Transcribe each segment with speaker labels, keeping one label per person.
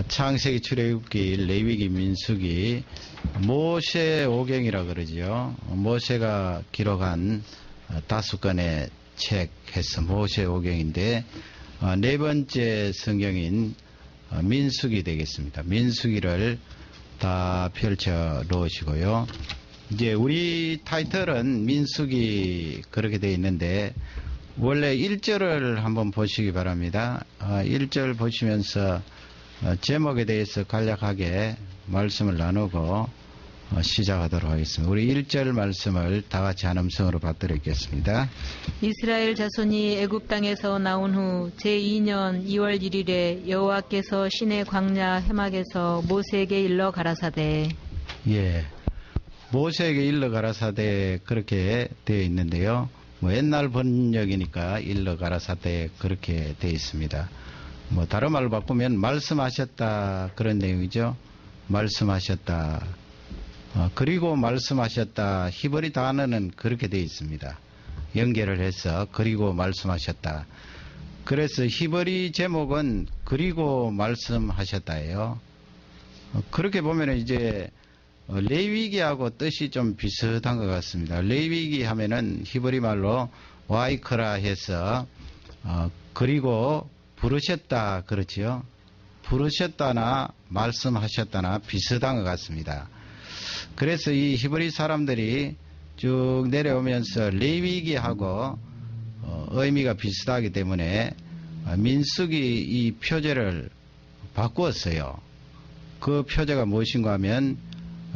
Speaker 1: 창세기, 출애굽기, 레위기, 민수기, 모세오경이라 그러지요. 모세가 기록한 5권의 책 해서 모세오경인데, 네 번째 성경인 민수기 되겠습니다. 민수기를 다 펼쳐 놓으시고요. 이제 우리 타이틀은 민수기 그렇게 되어 있는데, 원래 1절을 한번 보시기 바랍니다. 1절 보시면서 제목에 대해서 간략하게 말씀을 나누고 시작하도록 하겠습니다. 우리 1절 말씀을 다 같이 한 음성으로 받들겠습니다.
Speaker 2: 이스라엘 자손이 애굽 땅에서 나온 후 제2년 2월 1일에 여호와께서 시내 광야 해막에서 모세에게 일러 가라사대.
Speaker 1: 예, 모세에게 일러 가라사대 그렇게 되어 있는데요. 옛날 번역이니까 일러 가라사대 그렇게 되어 있습니다. 다른 말로 바꾸면 말씀하셨다 그런 내용이죠. 말씀하셨다. 그리고 말씀하셨다. 히브리 단어는 그렇게 되어 있습니다. 연결을 해서 그리고 말씀하셨다. 그래서 히브리 제목은 그리고 말씀하셨다예요. 그렇게 보면 이제 레위기하고 뜻이 좀 비슷한 것 같습니다. 레위기 하면은 히브리 말로 와이크라 해서 그리고 부르셨다 그렇지요. 부르셨다나 말씀하셨다나 비슷한 것 같습니다. 그래서 이 히브리 사람들이 쭉 내려오면서 레위기하고 의미가 비슷하기 때문에 민수기 이 표제를 바꾸었어요. 그 표제가 무엇인가 하면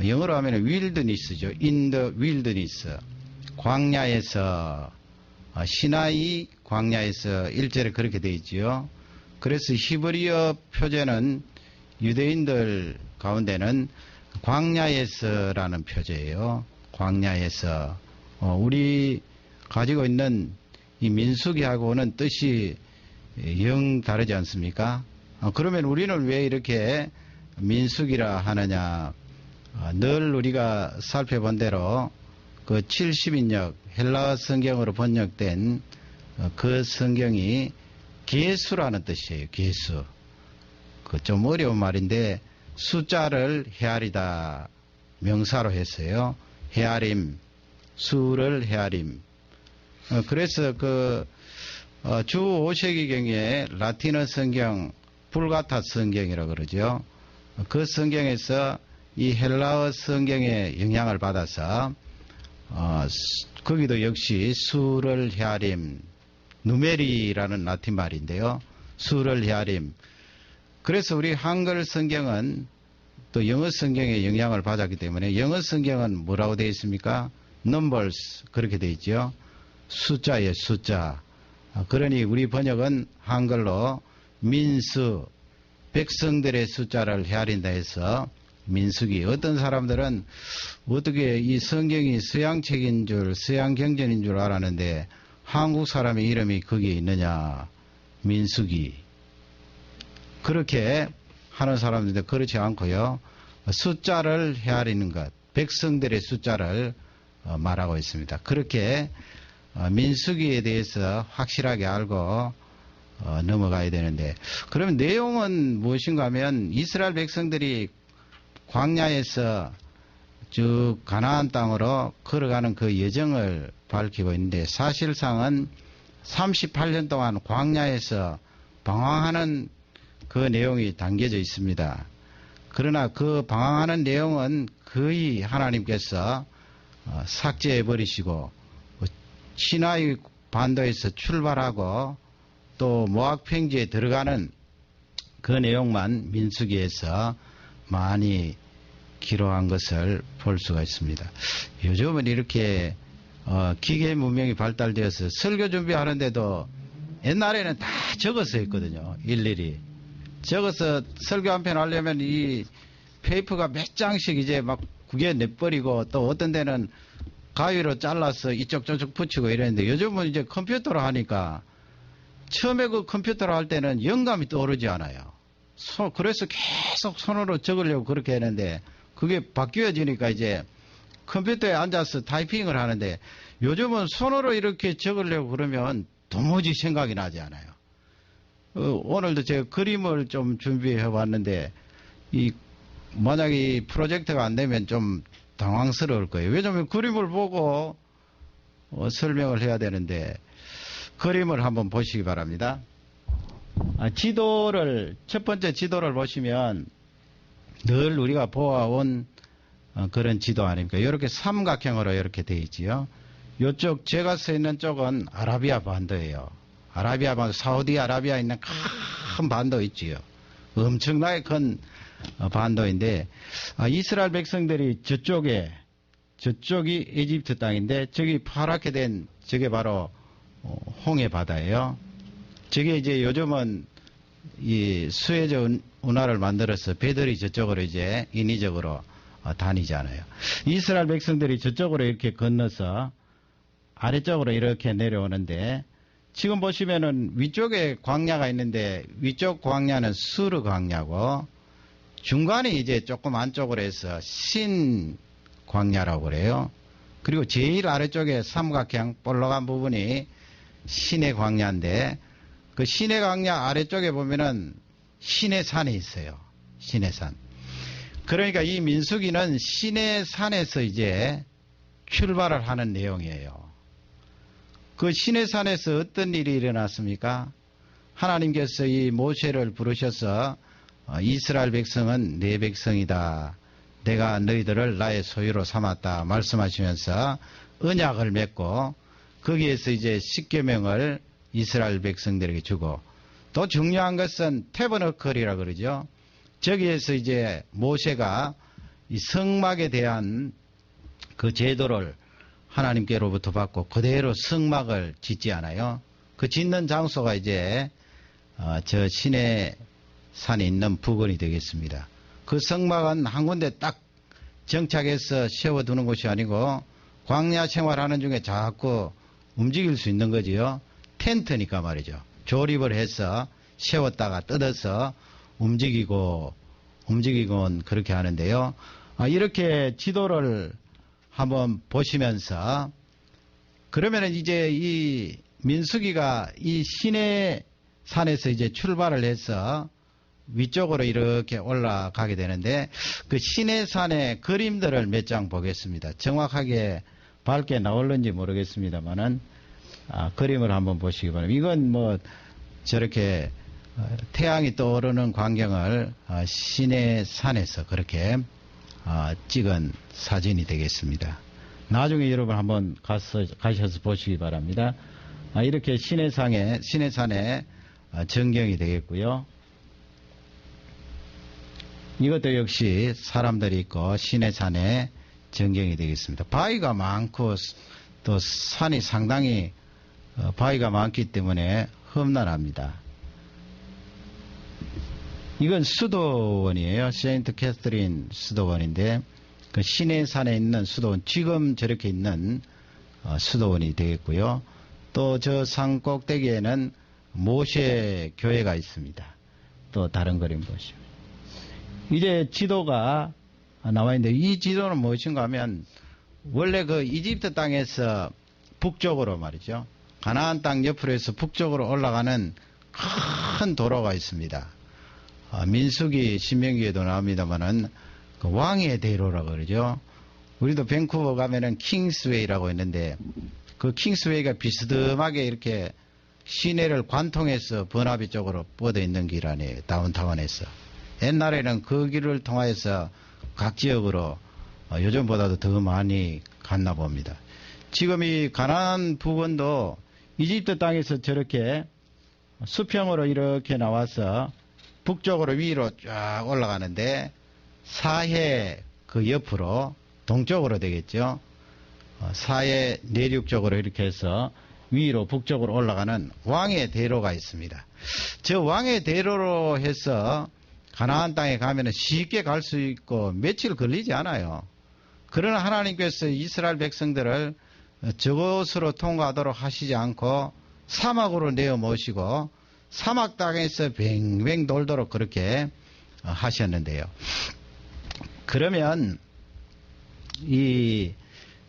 Speaker 1: 영어로 하면 wilderness죠. in the wilderness. 광야에서, 시나이 광야에서 1절에 그렇게 되어 있지요. 그래서 히브리어 표제는 유대인들 가운데는 광야에서라는 표제예요. 광야에서. 우리 가지고 있는 이 민수기하고는 뜻이 영 다르지 않습니까? 그러면 우리는 왜 이렇게 민수기라 하느냐? 늘 우리가 살펴본 대로 그 70인역 헬라어 성경으로 번역된 그 성경이 계수라는 뜻이에요. 계수. 그 좀 어려운 말인데 숫자를 헤아리다 명사로 했어요. 헤아림, 수를 헤아림. 그래서 주 5세기경에 라틴어 성경 불가타 성경이라고 그러죠. 그 성경에서 이 헬라어 성경의 영향을 받아서 거기도 역시 수를 헤아림, 누메리라는 라틴 말인데요. 수를 헤아림. 그래서 우리 한글 성경은 또 영어 성경의 영향을 받았기 때문에 영어 성경은 뭐라고 되어 있습니까? numbers 그렇게 되어 있죠. 숫자예요. 숫자. 그러니 우리 번역은 한글로 민수, 백성들의 숫자를 헤아린다 해서 민수기. 어떤 사람들은 어떻게 이 성경이 서양책인 줄, 서양경전인 줄 알았는데 한국 사람의 이름이 거기에 있느냐. 민수기. 그렇게 하는 사람들인데 그렇지 않고요. 숫자를 헤아리는 것, 백성들의 숫자를 말하고 있습니다. 그렇게 민수기에 대해서 확실하게 알고 넘어가야 되는데, 그러면 내용은 무엇인가 하면 이스라엘 백성들이 광야에서 쭉 가나안 땅으로 걸어가는 그 여정을 밝히고 있는데, 사실상은 38년 동안 광야에서 방황하는 그 내용이 담겨져 있습니다. 그러나 그 방황하는 내용은 거의 하나님께서 삭제해 버리시고 시나이 반도에서 출발하고 또 모압 평지에 들어가는 그 내용만 민수기에서 많이 기록한 것을 볼 수가 있습니다. 요즘은 이렇게 기계 문명이 발달되어서 설교 준비하는데도 옛날에는 다 적어서 했거든요. 일일이 적어서 설교 한 편 하려면 이 페이퍼가 몇 장씩 이제 막 구겨 내버리고 또 어떤 데는 가위로 잘라서 이쪽 저쪽 붙이고 이랬는데, 요즘은 이제 컴퓨터로 하니까 처음에 그 컴퓨터로 할 때는 영감이 떠오르지 않아요. 그래서 계속 손으로 적으려고 그렇게 했는데, 그게 바뀌어지니까 이제 컴퓨터에 앉아서 타이핑을 하는데, 요즘은 손으로 이렇게 적으려고 그러면 도무지 생각이 나지 않아요. 오늘도 제가 그림을 좀 준비해 왔는데, 만약 이 프로젝트가 안 되면 좀 당황스러울 거예요. 왜냐면 그림을 보고 설명을 해야 되는데, 그림을 한번 보시기 바랍니다. 첫 번째 지도를 보시면 늘 우리가 보아온 그런 지도 아닙니까? 이렇게 삼각형으로 이렇게 되어 있지요. 이쪽 제가 서 있는 쪽은 아라비아 반도예요. 아라비아 반도, 사우디아라비아에 있는 큰 반도 있지요. 엄청나게 큰 반도인데, 이스라엘 백성들이 저쪽이 이집트 땅인데, 저기 파랗게 된 저게 바로 홍해 바다예요. 저게 이제 요즘은 이 수에즈 운하를 만들어서 배들이 저쪽으로 이제 인위적으로 다니잖아요. 이스라엘 백성들이 저쪽으로 이렇게 건너서 아래쪽으로 이렇게 내려오는데, 지금 보시면은 위쪽에 광야가 있는데, 위쪽 광야는 수르 광야고, 중간에 이제 조금 안쪽으로 해서 신 광야라고 그래요. 그리고 제일 아래쪽에 삼각형 볼록한 부분이 신의 광야인데, 그 신의 광야 아래쪽에 보면은 신의 산이 있어요. 신의 산. 그러니까 이 민수기는 신의 산에서 이제 출발을 하는 내용이에요. 그 신의 산에서 어떤 일이 일어났습니까? 하나님께서 이 모세를 부르셔서 이스라엘 백성은 내 백성이다. 내가 너희들을 나의 소유로 삼았다. 말씀하시면서 언약을 맺고, 거기에서 이제 십계명을 이스라엘 백성들에게 주고, 또 중요한 것은 태버너클이라 그러죠. 저기에서 이제 모세가 이 성막에 대한 그 제도를 하나님께로부터 받고 그대로 성막을 짓지 않아요. 그 짓는 장소가 이제 저 신의 산에 있는 부근이 되겠습니다. 그 성막은 한 군데 딱 정착해서 세워두는 것이 아니고 광야 생활하는 중에 자꾸 움직일 수 있는 거지요. 텐트니까 말이죠. 조립을 해서 세웠다가 뜯어서 움직이곤 그렇게 하는데요. 이렇게 지도를 한번 보시면서, 그러면은 이제 이 민수기가 이 신의 산에서 이제 출발을 해서 위쪽으로 이렇게 올라가게 되는데, 그 신의 산의 그림들을 몇 장 보겠습니다. 정확하게 밝게 나올는지 모르겠습니다만은, 그림을 한번 보시기 바랍니다. 이건 뭐 저렇게 태양이 떠오르는 광경을 신의 산에서 그렇게 찍은 사진이 되겠습니다. 나중에 여러분 한번 가셔서 보시기 바랍니다. 이렇게 신의 산의 전경이 되겠고요. 이것도 역시 사람들이 있고 신의 산의 전경이 되겠습니다. 바위가 많고 또 산이 상당히 바위가 많기 때문에 험난합니다. 이건 수도원이에요. 세인트 캐서린 수도원인데, 그 신의 산에 있는 수도원, 지금 저렇게 있는 수도원이 되겠고요. 또 저 산 꼭대기에는 모세 교회가 있습니다. 또 다른 그림 보시면 이제 지도가 나와 있는데, 이 지도는 무엇인가 하면 원래 그 이집트 땅에서 북쪽으로 말이죠. 가나안 땅 옆으로 해서 북쪽으로 올라가는 큰 도로가 있습니다. 민수기 신명기에도 나옵니다만은 그 왕의 대로라고 그러죠. 우리도 밴쿠버 가면은 킹스웨이라고 있는데, 그 킹스웨이가 비스듬하게 이렇게 시내를 관통해서 버나비 쪽으로 뻗어 있는 길 아니에요. 다운타운에서. 옛날에는 그 길을 통해서 각 지역으로 요즘보다도 더 많이 갔나 봅니다. 지금 이 가나안 부근도 이집트 땅에서 저렇게 수평으로 이렇게 나와서 북쪽으로 위로 쫙 올라가는데, 사해 그 옆으로 동쪽으로 되겠죠. 사해 내륙 쪽으로 이렇게 해서 위로 북쪽으로 올라가는 왕의 대로가 있습니다. 저 왕의 대로로 해서 가나안 땅에 가면은 쉽게 갈 수 있고 며칠 걸리지 않아요. 그러나 하나님께서 이스라엘 백성들을 저곳으로 통과하도록 하시지 않고 사막으로 내어 모시고 사막 땅에서 뱅뱅 돌도록 그렇게 하셨는데요. 그러면 이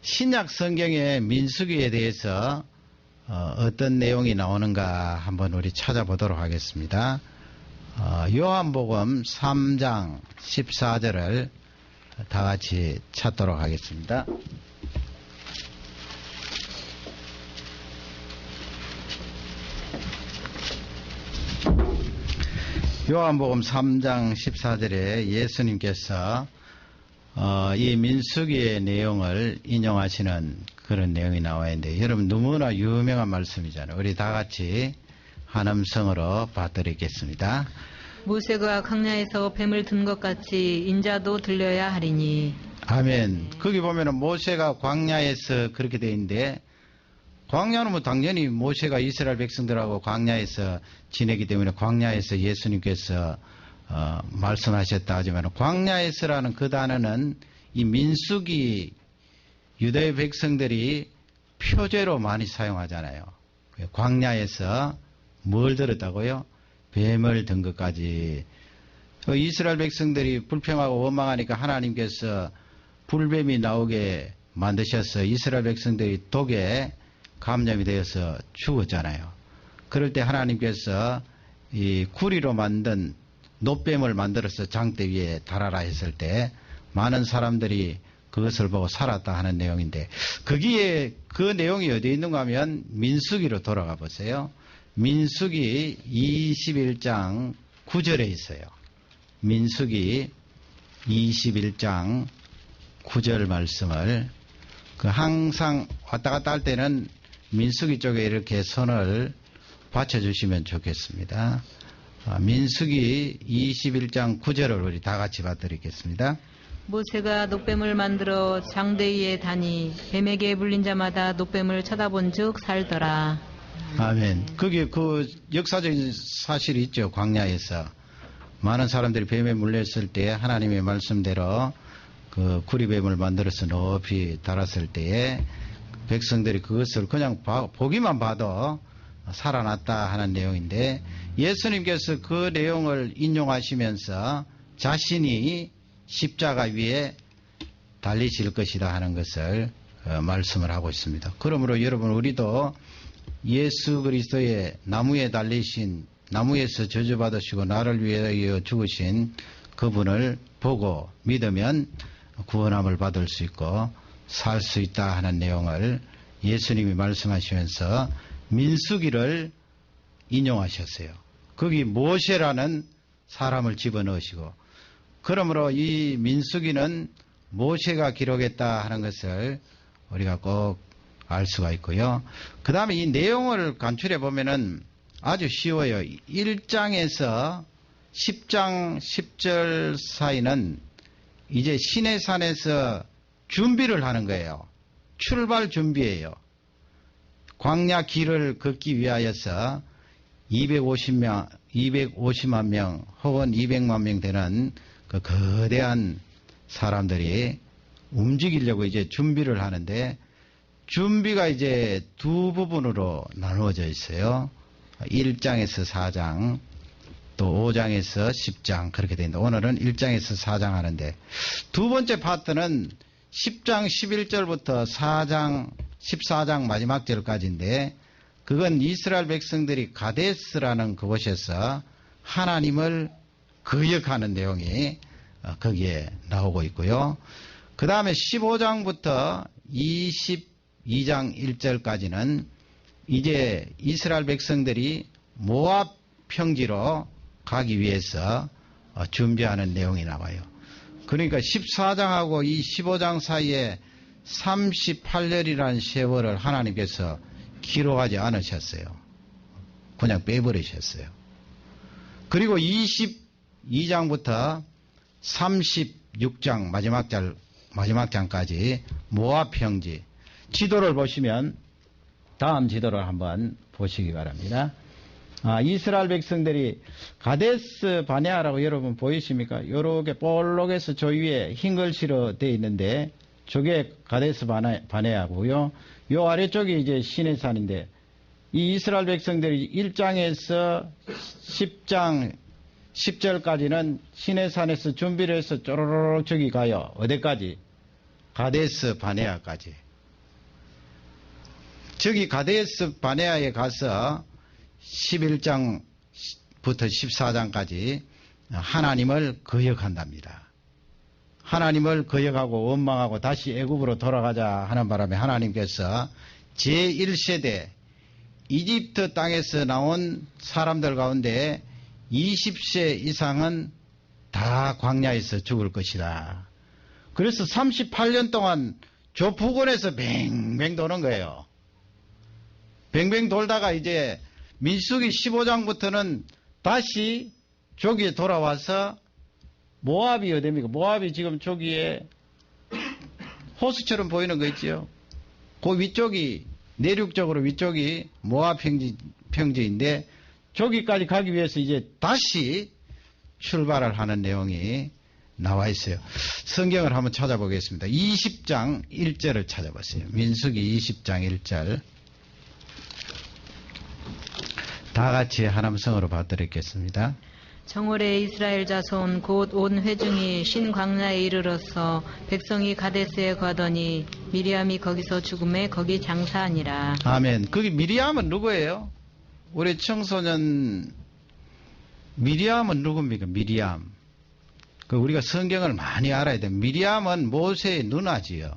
Speaker 1: 신약 성경의 민수기에 대해서 어떤 내용이 나오는가 한번 우리 찾아보도록 하겠습니다. 요한복음 3장 14절을 다 같이 찾도록 하겠습니다. 요한복음 3장 14절에 예수님께서 이 민수기의 내용을 인용하시는 그런 내용이 나와 있는데, 여러분 너무나 유명한 말씀이잖아요. 우리 다 같이 한 음성으로 받들겠습니다.
Speaker 2: 모세가 광야에서 뱀을 든 것 같이 인자도 들려야 하리니.
Speaker 1: 아멘. 거기 보면은 모세가 광야에서 그렇게 돼 있는데, 광야는 뭐 당연히 모세가 이스라엘 백성들하고 광야에서 지내기 때문에 광야에서 예수님께서 말씀하셨다 하지만, 광야에서라는 그 단어는 이 민수기 유대 백성들이 표제로 많이 사용하잖아요. 광야에서 뭘 들었다고요? 뱀을 든 것까지. 이스라엘 백성들이 불평하고 원망하니까 하나님께서 불뱀이 나오게 만드셔서 이스라엘 백성들이 독에 감염이 되어서 죽었잖아요. 그럴 때 하나님께서 이 구리로 만든 놋뱀을 만들어서 장대 위에 달아라 했을 때 많은 사람들이 그것을 보고 살았다 하는 내용인데, 거기에 그 내용이 어디 있는가 하면 민수기로 돌아가 보세요. 민수기 21장 9절에 있어요. 민수기 21장 9절 말씀을 항상 왔다 갔다 할 때는 민수기 쪽에 이렇게 손을 받쳐주시면 좋겠습니다. 민수기 21장 9절을 우리 다 같이 받드리겠습니다.
Speaker 2: 모세가 놋뱀을 만들어 장대 위에 다니 뱀에게 물린 자마다 놋뱀을 쳐다본 즉 살더라.
Speaker 1: 아멘. 거기에 그 역사적인 사실이 있죠. 광야에서 많은 사람들이 뱀에 물렸을 때 하나님의 말씀대로 그 구리뱀을 만들어서 높이 달았을 때에 백성들이 그것을 그냥 보기만 봐도 살아났다 하는 내용인데, 예수님께서 그 내용을 인용하시면서 자신이 십자가 위에 달리실 것이다 하는 것을 말씀을 하고 있습니다. 그러므로 여러분, 우리도 예수 그리스도의 나무에 달리신, 나무에서 저주받으시고 나를 위하여 죽으신 그분을 보고 믿으면 구원함을 받을 수 있고 살 수 있다 하는 내용을 예수님이 말씀하시면서 민수기를 인용하셨어요. 거기 모세라는 사람을 집어넣으시고, 그러므로 이 민수기는 모세가 기록했다 하는 것을 우리가 꼭 알 수가 있고요. 그 다음에 이 내용을 간추려 보면은 아주 쉬워요. 1장에서 10장 10절 사이는 이제 시내산에서 준비를 하는 거예요. 출발 준비예요. 광야 길을 걷기 위하여서 250만 명 혹은 200만 명 되는 그 거대한 사람들이 움직이려고 이제 준비를 하는데, 준비가 이제 두 부분으로 나누어져 있어요. 1장에서 4장, 또 5장에서 10장 그렇게 됩니다. 오늘은 1장에서 4장 하는데, 두 번째 파트는 10장 11절부터 4장 14장 마지막 절까지인데, 그건 이스라엘 백성들이 가데스라는 그곳에서 하나님을 거역하는 내용이 거기에 나오고 있고요. 그 다음에 15장부터 22장 1절까지는 이제 이스라엘 백성들이 모압 평지로 가기 위해서 준비하는 내용이 나와요. 그러니까 14장하고 이 15장 사이에 38년이라는 세월을 하나님께서 기록하지 않으셨어요. 그냥 빼버리셨어요. 그리고 22장부터 36장 마지막 장까지 모압 평지, 지도를 보시면 다음 지도를 한번 보시기 바랍니다. 이스라엘 백성들이 가데스 바네아라고 여러분 보이십니까? 요렇게 볼록해서 저 위에 흰 글씨로 되어 있는데 저게 가데스 바네아고요. 요 아래쪽이 이제 시내산인데, 이 이스라엘 백성들이 1장에서 10장 10절까지는 시내산에서 준비를 해서 쪼로로록 저기 가요. 어디까지? 가데스 바네아까지. 저기 가데스 바네아에 가서 11장부터 14장까지 하나님을 거역한답니다. 하나님을 거역하고 원망하고 다시 애굽으로 돌아가자 하는 바람에 하나님께서 제1세대 이집트 땅에서 나온 사람들 가운데 20세 이상은 다 광야에서 죽을 것이다. 그래서 38년 동안 조푸곤에서 뱅뱅 도는 거예요. 뱅뱅 돌다가 이제 민수기 15장부터는 다시 저기에 돌아와서 모압이 어디입니까? 모압이 지금 저기에 호수처럼 보이는 거 있죠? 그 위쪽이 내륙적으로 위쪽이 모압 평지인데 저기까지 가기 위해서 이제 다시 출발을 하는 내용이 나와 있어요. 성경을 한번 찾아보겠습니다. 20장 1절을 찾아보세요. 민수기 20장 1절. 다 같이 하남성으로 받들겠습니다.
Speaker 2: 정월에 이스라엘 자손 곧 온 회중이 신광야에 이르러서 백성이 가데스에 가더니 미리암이 거기서 죽음에 거기 장사하니라.
Speaker 1: 아멘. 거기 미리암은 누구예요? 우리 청소년 미리암은 누굽니까? 미리암. 그 우리가 성경을 많이 알아야 돼요. 미리암은 모세의 누나지요.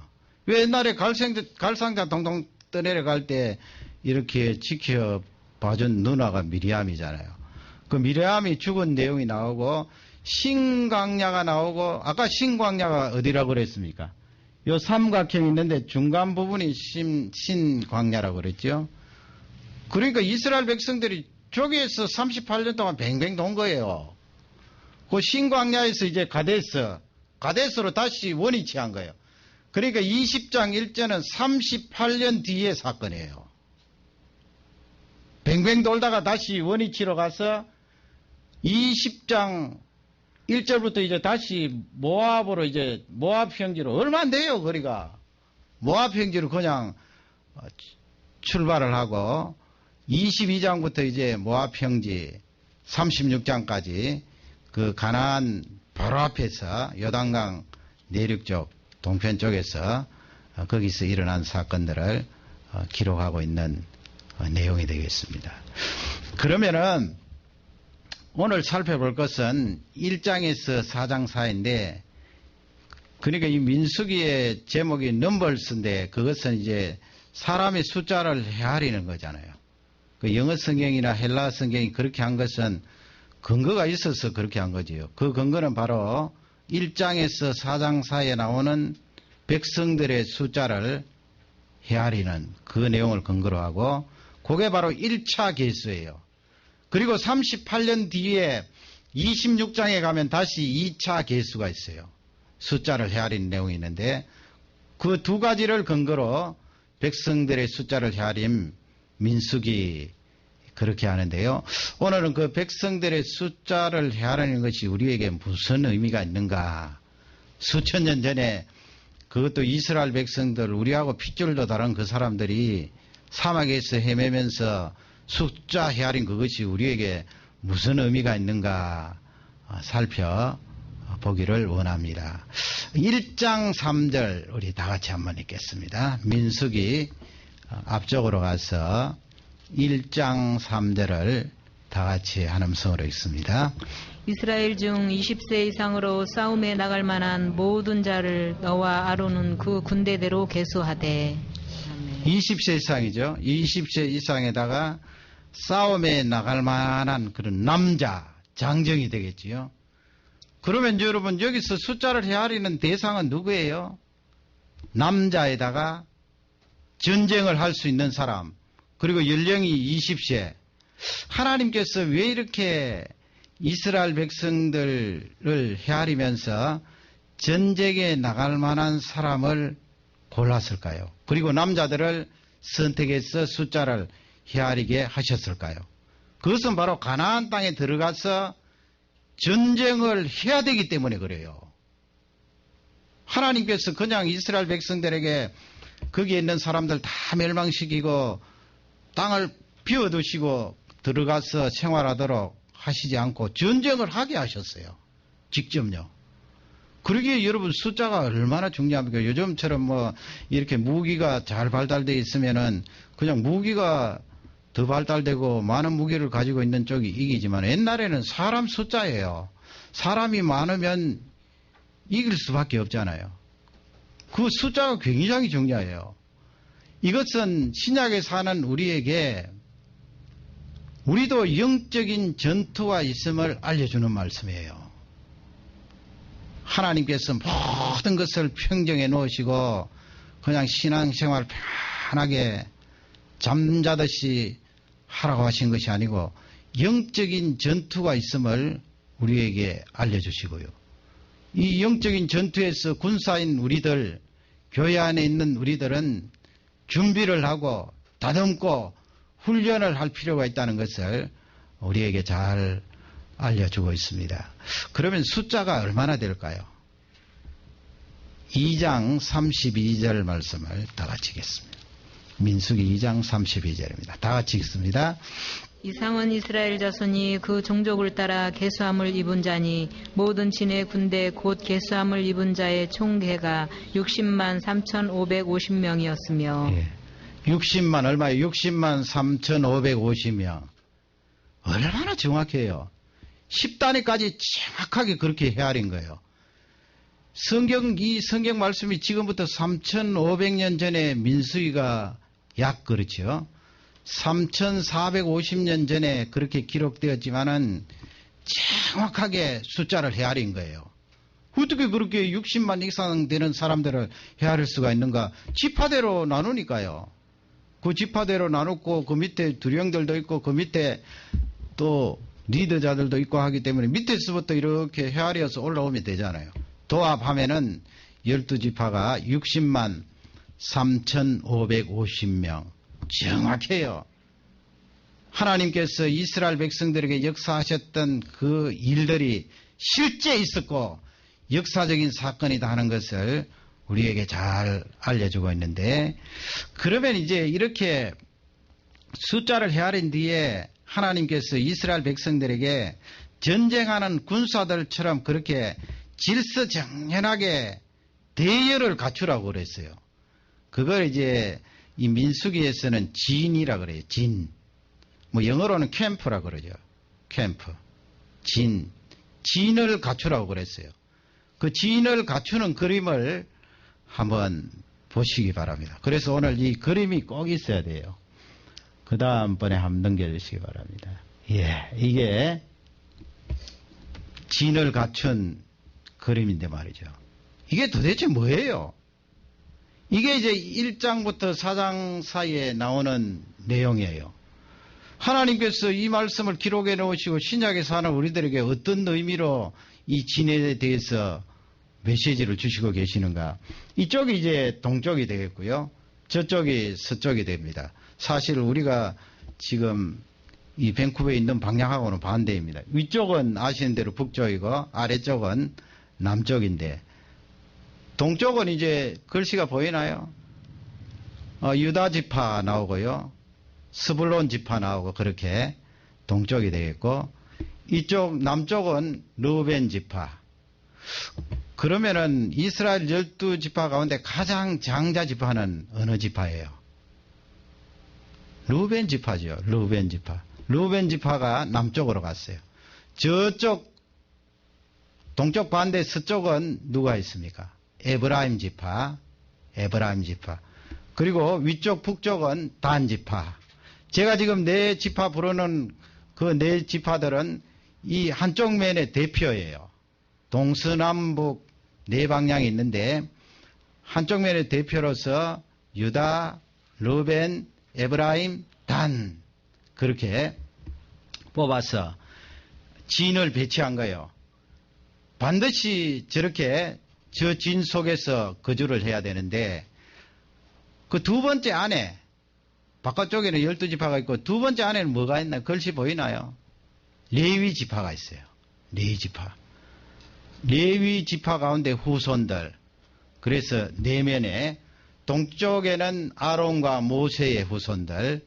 Speaker 1: 왜 옛날에 갈상자 동동 떠내려갈 때 이렇게 지켜봐준 누나가 미리암이잖아요. 그 미리암이 죽은 내용이 나오고 신광야가 나오고 아까 신광야가 어디라고 그랬습니까? 요 삼각형이 있는데 중간 부분이 신광야라고 그랬죠. 그러니까 이스라엘 백성들이 저기에서 38년 동안 뱅뱅 돈 거예요. 그 신광야에서 이제 가데스로 다시 원위치한 거예요. 그러니까 20장 1절은 38년 뒤의 사건이에요. 뱅뱅 돌다가 다시 원위치로 가서 20장 1절부터 이제 다시 모압으로 이제 모압 평지로 얼마 안 돼요, 거리가. 모압 평지로 그냥 출발을 하고 22장부터 이제 모압 평지 36장까지 그 가나안 바로 앞에서 요단강 내륙 쪽 동편 쪽에서 거기서 일어난 사건들을 기록하고 있는 내용이 되겠습니다. 그러면은 오늘 살펴볼 것은 1장에서 4장 사이인데, 그러니까 이 민수기의 제목이 넘버스인데 그것은 이제 사람의 숫자를 헤아리는 거잖아요. 그 영어 성경이나 헬라 성경이 그렇게 한 것은 근거가 있어서 그렇게 한 거지요. 그 근거는 바로 1장에서 4장 사이에 나오는 백성들의 숫자를 헤아리는 그 내용을 근거로 하고, 그게 바로 1차 계수예요. 그리고 38년 뒤에 26장에 가면 다시 2차 계수가 있어요. 숫자를 헤아리는 내용이 있는데 그 두 가지를 근거로 백성들의 숫자를 헤아림 민수기 그렇게 하는데요. 오늘은 그 백성들의 숫자를 헤아리는 것이 우리에게 무슨 의미가 있는가. 수천 년 전에 그것도 이스라엘 백성들, 우리하고 핏줄도 다른 그 사람들이 사막에서 헤매면서 숫자 헤아린 그것이 우리에게 무슨 의미가 있는가 살펴보기를 원합니다. 1장 3절 우리 다 같이 한번 읽겠습니다. 민수기 앞쪽으로 가서 1장 3절을 다 같이 한 음성으로 읽습니다.
Speaker 2: 이스라엘 중 20세 이상으로 싸움에 나갈 만한 모든 자를 너와 아론은 그 군대대로 계수하되.
Speaker 1: 20세 이상이죠. 20세 이상에다가 싸움에 나갈 만한 그런 남자, 장정이 되겠지요. 그러면 여러분 여기서 숫자를 헤아리는 대상은 누구예요? 남자에다가 전쟁을 할 수 있는 사람, 그리고 연령이 20세. 하나님께서 왜 이렇게 이스라엘 백성들을 헤아리면서 전쟁에 나갈 만한 사람을 골랐을까요? 그리고 남자들을 선택해서 숫자를 헤아리게 하셨을까요? 그것은 바로 가나안 땅에 들어가서 전쟁을 해야 되기 때문에 그래요. 하나님께서 그냥 이스라엘 백성들에게 거기에 있는 사람들 다 멸망시키고 땅을 비워두시고 들어가서 생활하도록 하시지 않고 전쟁을 하게 하셨어요. 직접요. 그러기에 여러분 숫자가 얼마나 중요합니까? 요즘처럼 뭐 이렇게 무기가 잘 발달되어 있으면은 그냥 무기가 더 발달되고 많은 무기를 가지고 있는 쪽이 이기지만 옛날에는 사람 숫자예요. 사람이 많으면 이길 수밖에 없잖아요. 그 숫자가 굉장히 중요해요. 이것은 신약에 사는 우리에게 우리도 영적인 전투가 있음을 알려주는 말씀이에요. 하나님께서 모든 것을 평정해 놓으시고 그냥 신앙생활 편하게 잠자듯이 하라고 하신 것이 아니고 영적인 전투가 있음을 우리에게 알려주시고요. 이 영적인 전투에서 군사인 우리들, 교회 안에 있는 우리들은 준비를 하고 다듬고 훈련을 할 필요가 있다는 것을 우리에게 잘 알려주고 있습니다. 그러면 숫자가 얼마나 될까요? 2장 32절 말씀을 다 같이 읽겠습니다. 민수기 2장 32절입니다. 다 같이 읽습니다.
Speaker 2: 이상은 이스라엘 자손이 그 종족을 따라 계수함을 입은 자니 모든 진의 군대 곧 계수함을 입은 자의 총계가 60만 3,550명이었으며
Speaker 1: 60만 얼마예요? 60만 3,550명. 얼마나 정확해요. 10단위까지 정확하게 그렇게 헤아린 거예요. 이 성경 말씀이 지금부터 3,500년 전에 민수기가 약 그렇죠. 3,450년 전에 그렇게 기록되었지만은 정확하게 숫자를 헤아린 거예요. 어떻게 그렇게 60만 이상 되는 사람들을 헤아릴 수가 있는가? 지파대로 나누니까요. 그 지파대로 나누고 그 밑에 두령들도 있고 그 밑에 또 리더자들도 있고 하기 때문에 밑에서부터 이렇게 헤아려서 올라오면 되잖아요. 도합하면은 12지파가 60만 3,550명. 정확해요. 하나님께서 이스라엘 백성들에게 역사하셨던 그 일들이 실제 있었고 역사적인 사건이다 하는 것을 우리에게 잘 알려주고 있는데, 그러면 이제 이렇게 숫자를 헤아린 뒤에 하나님께서 이스라엘 백성들에게 전쟁하는 군사들처럼 그렇게 질서정연하게 대열을 갖추라고 그랬어요. 그걸 이제 이 민수기에서는 진이라 그래요. 진. 뭐 영어로는 캠프라 그러죠. 캠프. 진. 진을 갖추라고 그랬어요. 그 진을 갖추는 그림을 한번 보시기 바랍니다. 그래서 오늘 이 그림이 꼭 있어야 돼요. 그 다음번에 한번 넘겨주시기 바랍니다. 예, 이게 진을 갖춘 그림인데 말이죠. 이게 도대체 뭐예요? 이게 이제 1장부터 4장 사이에 나오는 내용이에요. 하나님께서 이 말씀을 기록해 놓으시고 신약에 사는 우리들에게 어떤 의미로 이 진에 대해서 메시지를 주시고 계시는가. 이쪽이 이제 동쪽이 되겠고요. 저쪽이 서쪽이 됩니다. 사실 우리가 지금 이 밴쿠버에 있는 방향하고는 반대입니다. 위쪽은 아시는 대로 북쪽이고 아래쪽은 남쪽인데, 동쪽은 이제 글씨가 보이나요? 유다 지파 나오고요. 스불론 지파 나오고 그렇게 동쪽이 되겠고, 이쪽 남쪽은 르우벤 지파. 그러면은 이스라엘 12지파 가운데 가장 장자 지파는 어느 지파예요? 르우벤 지파죠. 르우벤 지파. 르우벤 지파가 남쪽으로 갔어요. 저쪽 동쪽 반대 서쪽은 누가 있습니까? 에브라임 지파. 에브라임 지파. 그리고 위쪽 북쪽은 단 지파. 제가 지금 네 지파 부르는 그 네 지파들은 이 한쪽 면의 대표예요. 동서남북 네 방향이 있는데 한쪽 면의 대표로서 유다, 르벤, 에브라임, 단 그렇게 뽑아서 진을 배치한 거예요. 반드시 저렇게 저 진 속에서 거주를 해야 되는데, 그 두 번째 안에 바깥쪽에는 12지파가 있고 두 번째 안에는 뭐가 있나? 글씨 보이나요? 레위 지파가 있어요. 레위 지파. 레위 지파 가운데 후손들. 그래서 내면에 동쪽에는 아론과 모세의 후손들,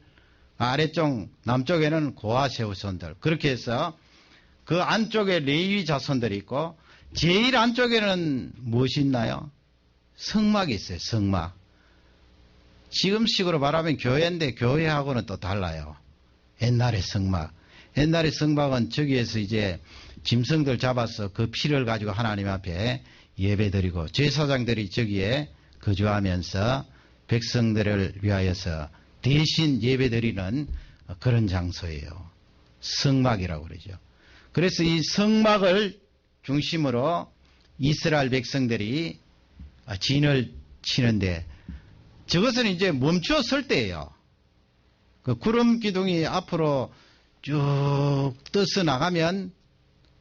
Speaker 1: 아래쪽 남쪽에는 고아세 후손들. 그렇게 해서 그 안쪽에 레위 자손들이 있고 제일 안쪽에는 무엇이 있나요? 성막이 있어요. 성막. 지금식으로 말하면 교회인데 교회하고는 또 달라요. 옛날의 성막. 옛날의 성막은 저기에서 이제 짐승들 잡아서 그 피를 가지고 하나님 앞에 예배드리고 제사장들이 저기에 거주하면서 백성들을 위하여서 대신 예배드리는 그런 장소예요. 성막이라고 그러죠. 그래서 이 성막을 중심으로 이스라엘 백성들이 진을 치는데 저것은 이제 멈춰 설 때예요. 그 구름 기둥이 앞으로 쭉 떠서 나가면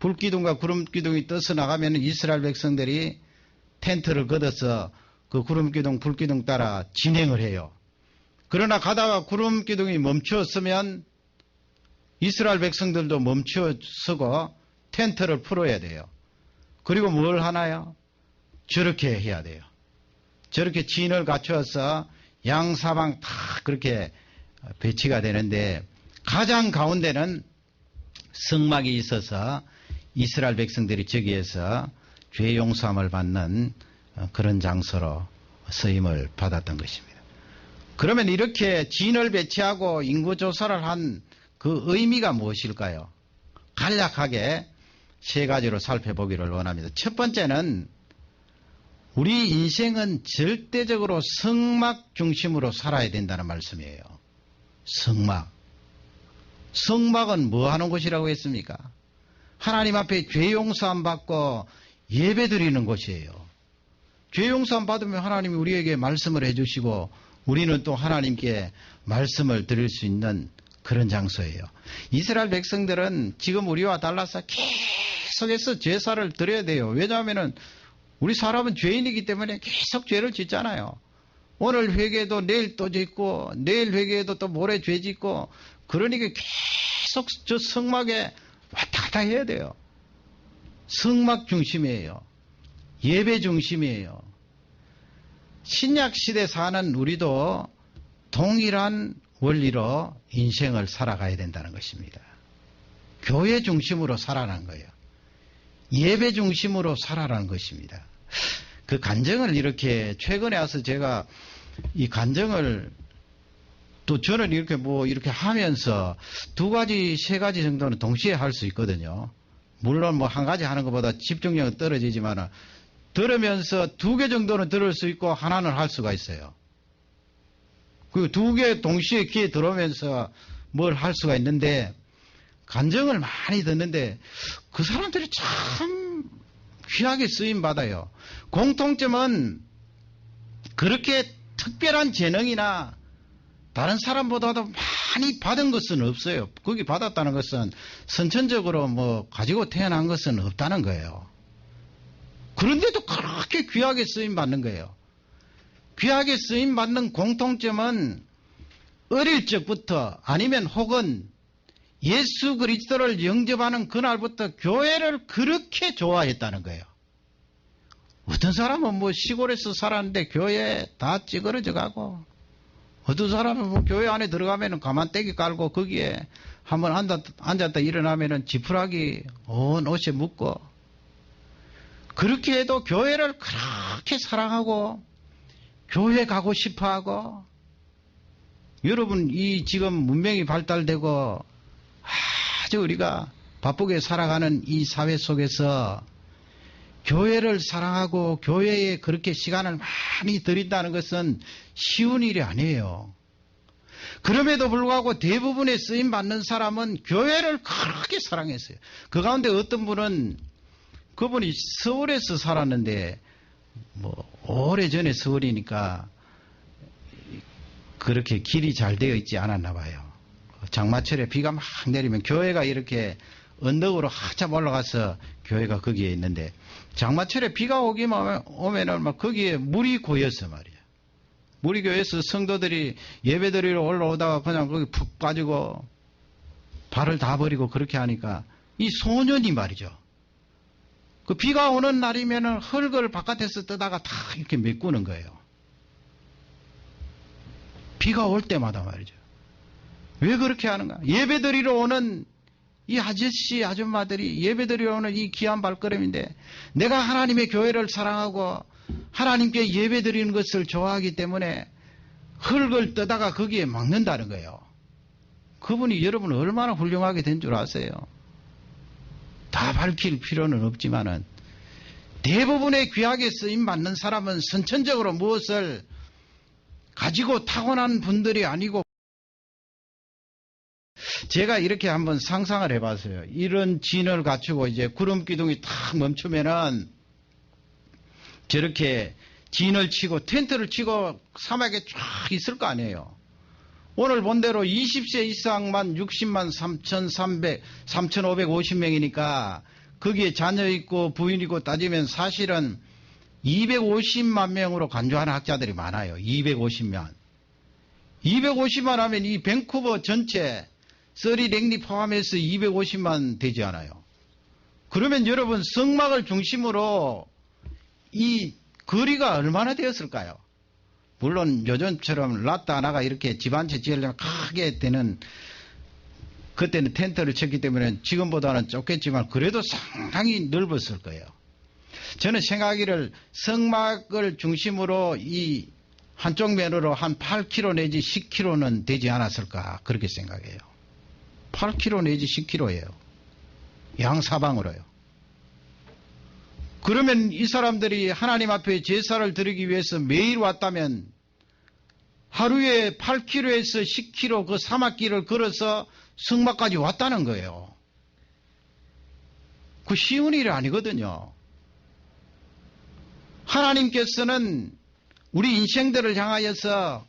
Speaker 1: 불기둥과 구름 기둥이 떠서 나가면 이스라엘 백성들이 텐트를 걷어서 그 구름 기둥, 불기둥 따라 진행을 해요. 그러나 가다가 구름 기둥이 멈춰 서면 이스라엘 백성들도 멈춰 서고 텐트를 풀어야 돼요. 그리고 뭘 하나요? 저렇게 해야 돼요. 저렇게 진을 갖추어서 양사방 다 그렇게 배치가 되는데 가장 가운데는 성막이 있어서 이스라엘 백성들이 저기에서 죄 용서함을 받는 그런 장소로 쓰임을 받았던 것입니다. 그러면 이렇게 진을 배치하고 인구조사를 한 그 의미가 무엇일까요? 간략하게 세 가지로 살펴보기를 원합니다. 첫 번째는 우리 인생은 절대적으로 성막 중심으로 살아야 된다는 말씀이에요. 성막. 성막은 뭐 하는 곳이라고 했습니까? 하나님 앞에 죄 용서함 받고 예배 드리는 곳이에요. 죄 용서함 받으면 하나님이 우리에게 말씀을 해주시고 우리는 또 하나님께 말씀을 드릴 수 있는 그런 장소예요. 이스라엘 백성들은 지금 우리와 달라서 계속해서 제사를 드려야 돼요. 왜냐하면 우리 사람은 죄인이기 때문에 계속 죄를 짓잖아요. 오늘 회개도 내일 또 짓고 내일 회개도 또 모레 죄 짓고 그러니까 계속 저 성막에 왔다 갔다 해야 돼요. 성막 중심이에요. 예배 중심이에요. 신약 시대 사는 우리도 동일한 원리로 인생을 살아가야 된다는 것입니다. 교회 중심으로 살아가는 거예요. 예배 중심으로 살아가는 것입니다. 그 간증을 이렇게 최근에 와서 제가 이 간증을 또 저는 이렇게 하면서 두 가지, 세 가지 정도는 동시에 할 수 있거든요. 물론 뭐 한 가지 하는 것보다 집중력은 떨어지지만 들으면서 두 개 정도는 들을 수 있고 하나는 할 수가 있어요. 그 두 개 동시에 귀에 들어오면서 뭘 할 수가 있는데 간증을 많이 듣는데 그 사람들이 참 귀하게 쓰임 받아요. 공통점은 그렇게 특별한 재능이나 다른 사람보다도 많이 받은 것은 없어요. 거기 받았다는 것은 선천적으로 뭐 가지고 태어난 것은 없다는 거예요. 그런데도 그렇게 귀하게 쓰임 받는 거예요. 귀하게 쓰임 받는 공통점은 어릴 적부터 아니면 혹은 예수 그리스도를 영접하는 그날부터 교회를 그렇게 좋아했다는 거예요. 어떤 사람은 뭐 시골에서 살았는데 교회에 다 찌그러져 가고 어떤 사람은 뭐 교회 안에 들어가면 가만떼기 깔고 거기에 한번 앉았다 일어나면 지푸라기 온 옷에 묻고 그렇게 해도 교회를 그렇게 사랑하고 교회 가고 싶어하고 여러분 이 지금 문명이 발달되고 아주 우리가 바쁘게 살아가는 이 사회 속에서 교회를 사랑하고 교회에 그렇게 시간을 많이 들인다는 것은 쉬운 일이 아니에요. 그럼에도 불구하고 대부분의 쓰임받는 사람은 교회를 그렇게 사랑했어요. 그 가운데 어떤 분은 그분이 서울에서 살았는데 뭐 오래전에 서울이니까 그렇게 길이 잘 되어 있지 않았나 봐요. 장마철에 비가 막 내리면 교회가 이렇게 언덕으로 한참 올라가서 교회가 거기에 있는데 장마철에 비가 오면은 막 거기에 물이 고여서 말이야. 물이 고여서 성도들이 예배드리러 올라오다가 그냥 거기 푹 빠지고 발을 다 버리고 그렇게 하니까 이 소년이 말이죠. 그 비가 오는 날이면은 흙을 바깥에서 뜨다가 다 이렇게 메꾸는 거예요. 비가 올 때마다 말이죠. 왜 그렇게 하는가? 예배드리러 오는 이 아저씨, 아줌마들이 예배드리러 오는 이 귀한 발걸음인데 내가 하나님의 교회를 사랑하고 하나님께 예배드리는 것을 좋아하기 때문에 흙을 떠다가 거기에 막는다는 거예요. 그분이 여러분 얼마나 훌륭하게 된 줄 아세요? 다 밝힐 필요는 없지만은 대부분의 귀하게 쓰임받는 사람은 선천적으로 무엇을 가지고 타고난 분들이 아니고 제가 이렇게 한번 상상을 해봤어요. 이런 진을 갖추고 이제 구름 기둥이 탁 멈추면은 저렇게 진을 치고 텐트를 치고 사막에 쫙 있을 거 아니에요. 오늘 본대로 20세 이상만 60만 3,550명이니까 거기에 자녀 있고 부인 있고 따지면 사실은 250만 명으로 간주하는 학자들이 많아요. 250만. 250만 하면 이 밴쿠버 전체 서리 랭리 포함해서 250만 되지 않아요. 그러면 여러분 성막을 중심으로 이 거리가 얼마나 되었을까요? 물론 요즘처럼 라따 하나가 이렇게 집 한 채 지으려면 크게 되는 그때는 텐트를 쳤기 때문에 지금보다는 좁겠지만 그래도 상당히 넓었을 거예요. 저는 생각하기를 성막을 중심으로 이 한쪽 면으로 한 8km 내지 10km는 되지 않았을까 그렇게 생각해요. 8km 내지 10km예요. 양사방으로요. 그러면 이 사람들이 하나님 앞에 제사를 드리기 위해서 매일 왔다면 하루에 8km에서 10km 그 사막길을 걸어서 성막까지 왔다는 거예요. 그 쉬운 일이 아니거든요. 하나님께서는 우리 인생들을 향하여서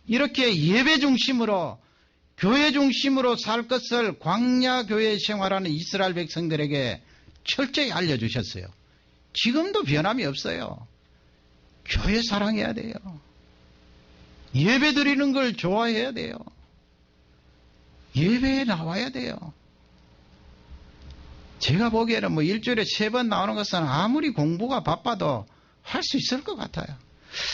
Speaker 1: 이렇게 예배 중심으로 교회 중심으로 살 것을 광야 교회 생활하는 이스라엘 백성들에게 철저히 알려주셨어요. 지금도 변함이 없어요. 교회 사랑해야 돼요. 예배 드리는 걸 좋아해야 돼요. 예배에 나와야 돼요. 제가 보기에는 뭐 일주일에 3번 나오는 것은 아무리 공부가 바빠도 할 수 있을 것 같아요.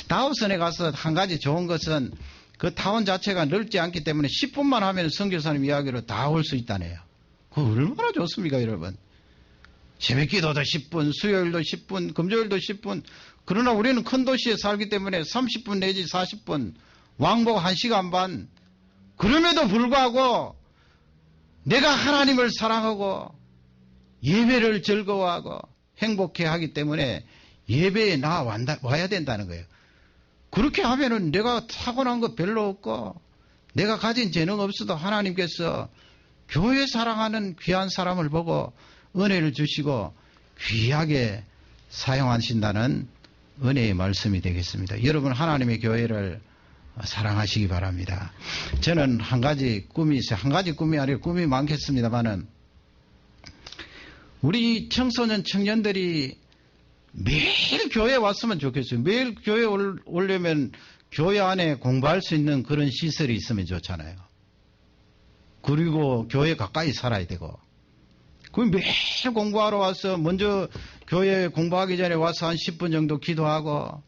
Speaker 1: 다우슨에 가서 한 가지 좋은 것은 그 타운 자체가 넓지 않기 때문에 10분만 하면 선교사님 이야기로 다 올 수 있다네요. 그거 얼마나 좋습니까, 여러분? 새벽 기도도 10분, 수요일도 10분, 금요일도 10분. 그러나 우리는 큰 도시에 살기 때문에 30분 내지 40분, 왕복 1시간 반. 그럼에도 불구하고 내가 하나님을 사랑하고 예배를 즐거워하고 행복해 하기 때문에 예배에 와야 된다는 거예요. 그렇게 하면은 내가 타고난 거 별로 없고 내가 가진 재능 없어도 하나님께서 교회 사랑하는 귀한 사람을 보고 은혜를 주시고 귀하게 사용하신다는 은혜의 말씀이 되겠습니다. 여러분 하나님의 교회를 사랑하시기 바랍니다. 저는 한 가지 꿈이 있어요. 한 가지 꿈이 아니라 꿈이 많겠습니다만은 우리 청소년 청년들이 매일 교회에 왔으면 좋겠어요. 매일 교회에 오려면 교회 안에 공부할 수 있는 그런 시설이 있으면 좋잖아요. 그리고 교회 가까이 살아야 되고 그 매일 공부하러 와서 먼저 교회 공부하기 전에 와서 한 10분 정도 기도하고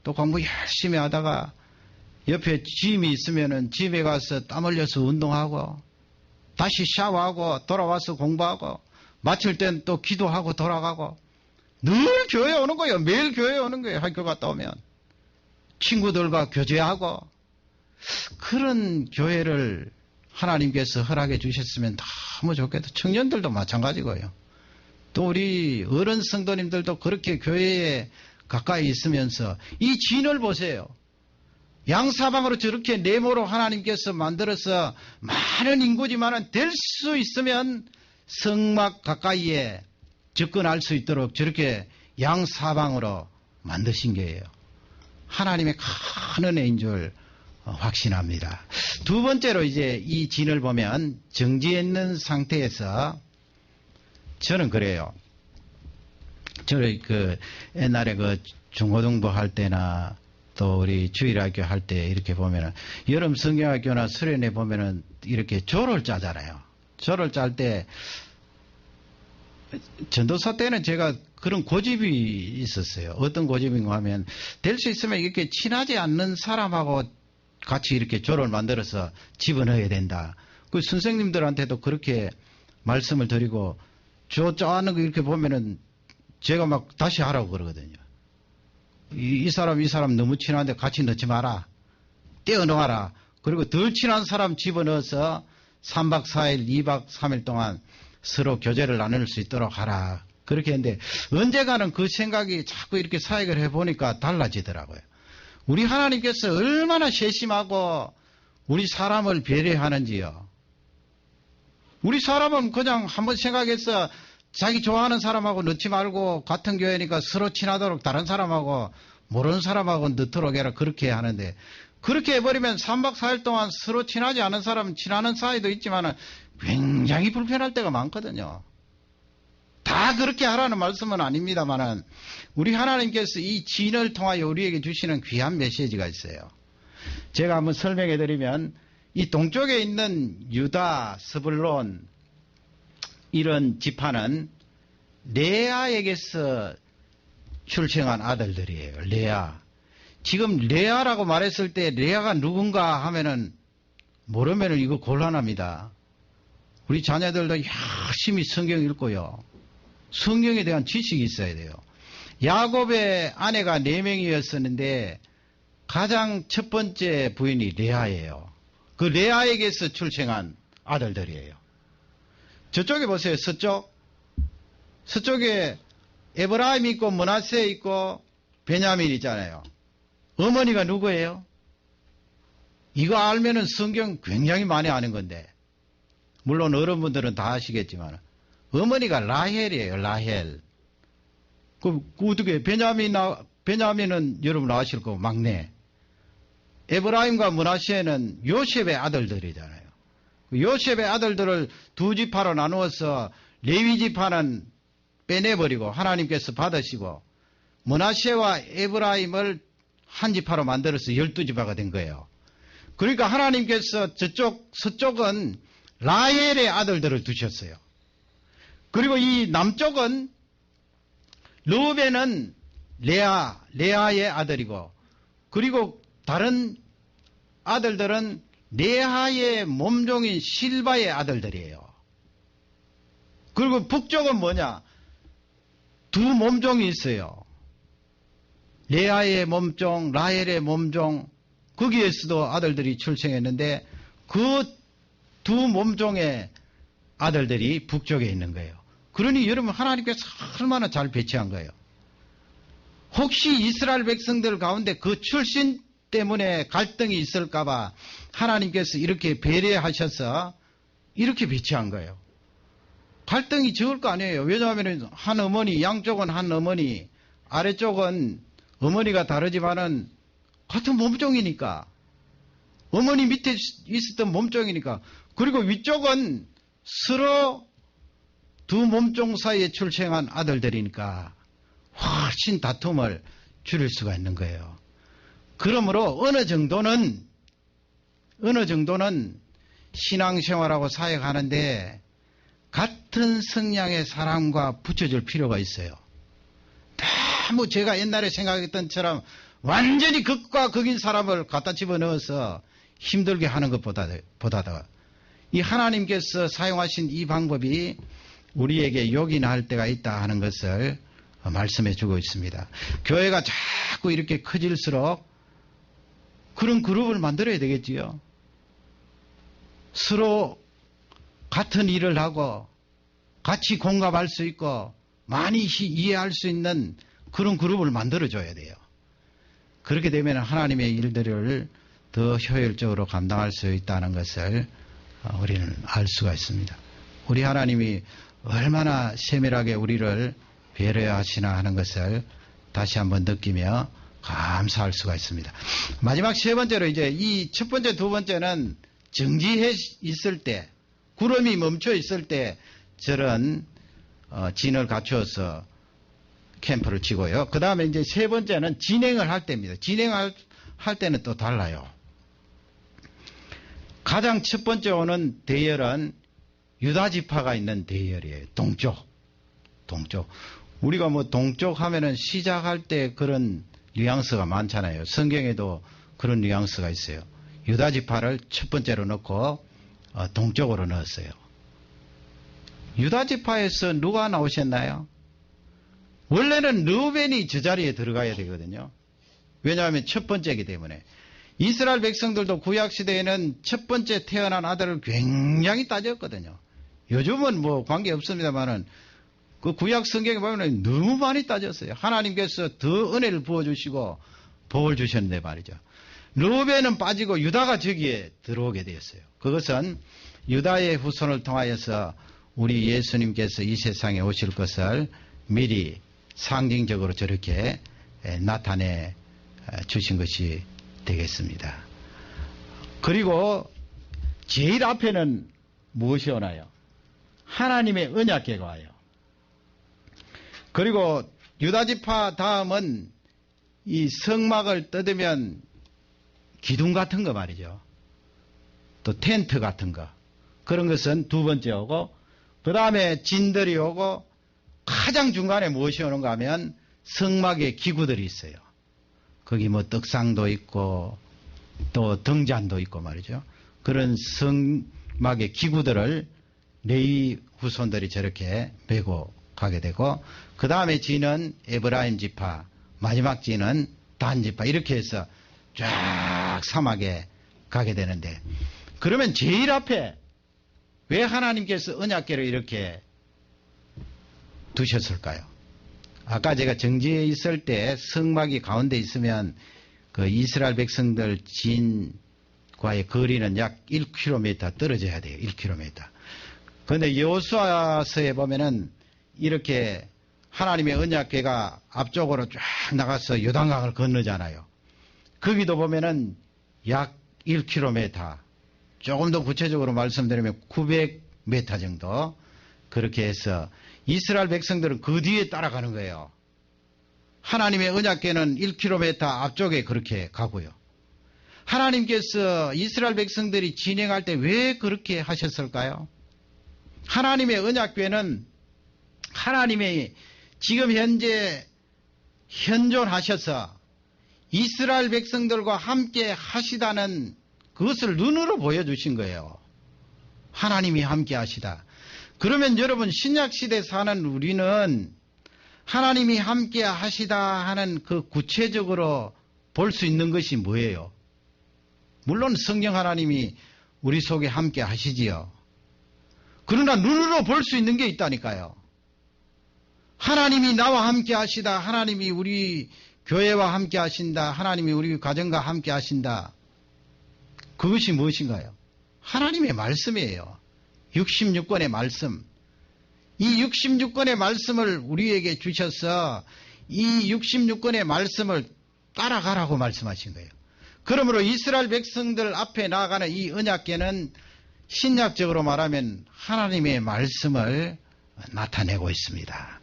Speaker 1: 또 공부 열심히 하다가 옆에 짐이 있으면은 집에 가서 땀 흘려서 운동하고 다시 샤워하고 돌아와서 공부하고 마칠 땐 또 기도하고 돌아가고 늘 교회에 오는 거예요. 매일 교회에 오는 거예요. 학교 갔다 오면 친구들과 교제하고 그런 교회를 하나님께서 허락해 주셨으면 너무 좋겠다. 청년들도 마찬가지고요. 또 우리 어른 성도님들도 그렇게 교회에 가까이 있으면서 이 진을 보세요. 양사방으로 저렇게 네모로 하나님께서 만들어서 많은 인구지만은 될 수 있으면 성막 가까이에 접근할 수 있도록 저렇게 양사방으로 만드신 거예요. 하나님의 큰 은혜인 줄 확신합니다. 두 번째로 이제 이 진을 보면 정지해 있는 상태에서 저는 그래요. 저를 옛날에 중고등부 할 때나 또 우리 주일학교 할 때 이렇게 보면은 여름 성경학교나 수련회 보면은 이렇게 조를 짜잖아요. 조를 짤 때 전도사 때는 제가 그런 고집이 있었어요. 어떤 고집인가 하면 될 수 있으면 이렇게 친하지 않는 사람하고 같이 이렇게 조를 만들어서 집어넣어야 된다. 그 선생님들한테도 그렇게 말씀을 드리고 저 하는 거 이렇게 보면은 제가 막 다시 하라고 그러거든요. 이 사람 너무 친한데 같이 넣지 마라. 떼어놓아라. 그리고 덜 친한 사람 집어넣어서 3박 4일, 2박 3일 동안 서로 교제를 나눌 수 있도록 하라. 그렇게 했는데 언젠가는 그 생각이 자꾸 이렇게 사역을 해보니까 달라지더라고요. 우리 하나님께서 얼마나 세심하고 우리 사람을 배려하는지요. 우리 사람은 그냥 한번 생각해서 자기 좋아하는 사람하고 넣지 말고 같은 교회니까 서로 친하도록 다른 사람하고 모르는 사람하고 넣도록 해라 그렇게 하는데 그렇게 해버리면 3박 4일 동안 서로 친하지 않은 사람은 친하는 사이도 있지만 굉장히 불편할 때가 많거든요. 다 그렇게 하라는 말씀은 아닙니다만 우리 하나님께서 이 진을 통하여 우리에게 주시는 귀한 메시지가 있어요. 제가 한번 설명해 드리면 이 동쪽에 있는 유다, 스불론 이런 지파는 레아에게서 출생한 아들들이에요. 레아. 지금 레아라고 말했을 때 레아가 누군가 하면은 모르면은 이거 곤란합니다. 우리 자녀들도 열심히 성경 읽고요. 성경에 대한 지식이 있어야 돼요. 야곱의 아내가 4명이었었는데 가장 첫 번째 부인이 레아예요. 그 레아에게서 출생한 아들들이에요. 저쪽에 보세요. 서쪽에 에브라임 있고 므낫세 있고 베냐민 있잖아요. 어머니가 누구예요? 이거 알면은 성경 굉장히 많이 아는 건데 물론 어른분들은 다 아시겠지만 어머니가 라헬이에요. 라헬. 그 어떻게 베냐민은 여러분 아실 거고 막내. 에브라임과 므낫세는 요셉의 아들들이잖아요. 요셉의 아들들을 두 지파로 나누어서 레위 지파는 빼내버리고 하나님께서 받으시고 므낫세와 에브라임을 한 지파로 만들어서 12지파가 된 거예요. 그러니까 하나님께서 서쪽은 라헬의 아들들을 두셨어요. 그리고 이 남쪽은 르우벤은 레아의 아들이고 그리고 다른 아들들은 레아의 몸종인 실바의 아들들이에요. 그리고 북쪽은 뭐냐? 두 몸종이 있어요. 레아의 몸종, 라헬의 몸종, 거기에서도 아들들이 출생했는데 그 두 몸종의 아들들이 북쪽에 있는 거예요. 그러니 여러분 하나님께서 얼마나 잘 배치한 거예요. 혹시 이스라엘 백성들 가운데 그 출신 때문에 갈등이 있을까봐 하나님께서 이렇게 배려하셔서 이렇게 배치한 거예요. 갈등이 적을 거 아니에요. 왜냐하면 한 어머니, 양쪽은 한 어머니, 아래쪽은 어머니가 다르지만은 같은 몸종이니까. 어머니 밑에 있었던 몸종이니까. 그리고 위쪽은 서로 두 몸종 사이에 출생한 아들들이니까 훨씬 다툼을 줄일 수가 있는 거예요. 그러므로 어느 정도는 신앙생활하고 사역하는데 같은 성향의 사람과 붙여줄 필요가 있어요. 너무 제가 옛날에 생각했던 처럼 완전히 극과 극인 사람을 갖다 집어넣어서 힘들게 하는 것보다도 이 하나님께서 사용하신 이 방법이 우리에게 요긴할 때가 있다 하는 것을 말씀해 주고 있습니다. 교회가 자꾸 이렇게 커질수록 그런 그룹을 만들어야 되겠지요. 서로 같은 일을 하고 같이 공감할 수 있고 많이 이해할 수 있는 그런 그룹을 만들어줘야 돼요. 그렇게 되면 하나님의 일들을 더 효율적으로 감당할 수 있다는 것을 우리는 알 수가 있습니다. 우리 하나님이 얼마나 세밀하게 우리를 배려하시나 하는 것을 다시 한번 느끼며 감사할 수가 있습니다. 마지막 세 번째로 이제 이 첫 번째, 두 번째는 정지해 있을 때, 구름이 멈춰 있을 때 저런 진을 갖추어서 캠프를 치고요. 그 다음에 이제 세 번째는 진행을 할 때입니다. 진행할 때는 또 달라요. 가장 첫 번째 오는 대열은 유다 지파가 있는 대열이에요. 동쪽. 우리가 뭐 동쪽 하면은 시작할 때 그런 뉘앙스가 많잖아요. 성경에도 그런 뉘앙스가 있어요. 유다 지파를 첫 번째로 넣고 동쪽으로 넣었어요. 유다 지파에서 누가 나오셨나요? 원래는 르우벤이 저 자리에 들어가야 되거든요. 왜냐하면 첫 번째이기 때문에. 이스라엘 백성들도 구약시대에는 첫 번째 태어난 아들을 굉장히 따졌거든요. 요즘은 뭐 관계없습니다만은 그 구약 성경에 보면 너무 많이 따졌어요. 하나님께서 더 은혜를 부어주시고 복을 주셨는데 말이죠. 르우벤은 빠지고 유다가 저기에 들어오게 되었어요. 그것은 유다의 후손을 통하여서 우리 예수님께서 이 세상에 오실 것을 미리 상징적으로 저렇게 나타내 주신 것이 되겠습니다. 그리고 제일 앞에는 무엇이 오나요? 하나님의 언약궤가 와요. 그리고 유다지파 다음은 이 성막을 뜯으면 기둥 같은 거 말이죠. 또 텐트 같은 거. 그런 것은 두 번째 오고, 그 다음에 진들이 오고, 가장 중간에 무엇이 오는가 하면 성막의 기구들이 있어요. 거기 뭐 떡상도 있고 또 등잔도 있고 말이죠. 그런 성막의 기구들을 레위 후손들이 저렇게 메고 가게 되고, 그 다음에 지는 에브라임 지파, 마지막 지는 단 지파, 이렇게 해서 쫙 사막에 가게 되는데, 그러면 제일 앞에 왜 하나님께서 언약궤를 이렇게 두셨을까요? 아까 제가 정지에 있을 때 성막이 가운데 있으면 그 이스라엘 백성들 진과의 거리는 약 1km 떨어져야 돼요. 1km. 그런데 여호수아서에 보면은 이렇게 하나님의 언약궤가 앞쪽으로 쫙 나가서 요단강을 건너잖아요. 거기도 보면은 약 1km, 조금 더 구체적으로 말씀드리면 900m 정도, 그렇게 해서 이스라엘 백성들은 그 뒤에 따라가는 거예요. 하나님의 언약궤는 1km 앞쪽에 그렇게 가고요. 하나님께서 이스라엘 백성들이 진행할 때 왜 그렇게 하셨을까요? 하나님의 언약궤는 하나님의 지금 현재 현존하셔서 이스라엘 백성들과 함께 하시다는 그것을 눈으로 보여주신 거예요. 하나님이 함께 하시다. 그러면 여러분, 신약시대 사는 우리는 하나님이 함께 하시다 하는 그 구체적으로 볼 수 있는 것이 뭐예요? 물론 성령 하나님이 우리 속에 함께 하시지요. 그러나 눈으로 볼 수 있는 게 있다니까요. 하나님이 나와 함께 하시다. 하나님이 우리 교회와 함께 하신다. 하나님이 우리 가정과 함께 하신다. 그것이 무엇인가요? 하나님의 말씀이에요. 66권의 말씀. 이 66권의 말씀을 우리에게 주셔서 이 66권의 말씀을 따라가라고 말씀하신 거예요. 그러므로 이스라엘 백성들 앞에 나아가는 이 언약궤는 신약적으로 말하면 하나님의 말씀을 나타내고 있습니다.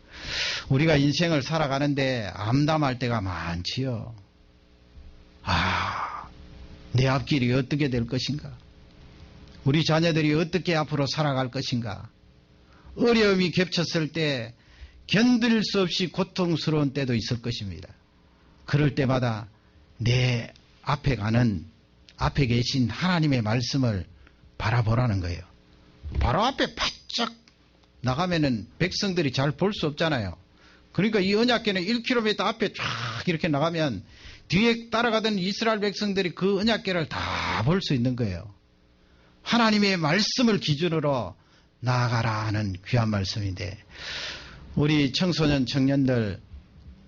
Speaker 1: 우리가 인생을 살아가는데 암담할 때가 많지요. 내 앞길이 어떻게 될 것인가? 우리 자녀들이 어떻게 앞으로 살아갈 것인가? 어려움이 겹쳤을 때 견딜 수 없이 고통스러운 때도 있을 것입니다. 그럴 때마다 내 앞에 계신 하나님의 말씀을 바라보라는 거예요. 바로 앞에 바짝 나가면은 백성들이 잘 볼 수 없잖아요. 그러니까 이 언약궤는 1km 앞에 쫙 이렇게 나가면 뒤에 따라가던 이스라엘 백성들이 그 언약궤를 다 볼 수 있는 거예요. 하나님의 말씀을 기준으로 나아가라 하는 귀한 말씀인데, 우리 청소년 청년들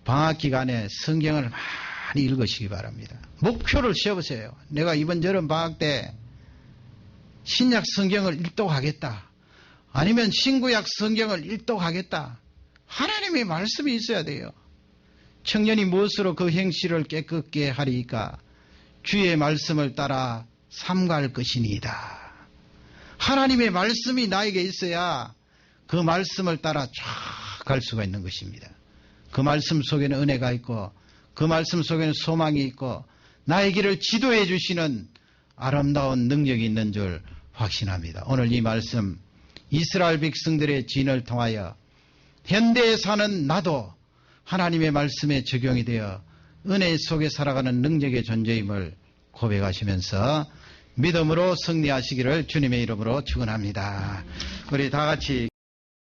Speaker 1: 방학 기간에 성경을 많이 읽으시기 바랍니다. 목표를 세우세요. 내가 이번 여름 방학 때 신약 성경을 읽도하겠다. 아니면 신구약 성경을 읽도하겠다. 하나님의 말씀이 있어야 돼요. 청년이 무엇으로 그 행실을 깨끗게 하리이까? 주의 말씀을 따라 삼갈 것이니이다. 하나님의 말씀이 나에게 있어야 그 말씀을 따라 쫙 갈 수가 있는 것입니다. 그 말씀 속에는 은혜가 있고 그 말씀 속에는 소망이 있고 나의 길을 지도해 주시는 아름다운 능력이 있는 줄 확신합니다. 오늘 이 말씀, 이스라엘 백성들의 진을 통하여 현대에 사는 나도 하나님의 말씀에 적용이 되어 은혜 속에 살아가는 능력의 존재임을 고백하시면서 믿음으로 승리하시기를 주님의 이름으로 축원합니다. 우리 다 같이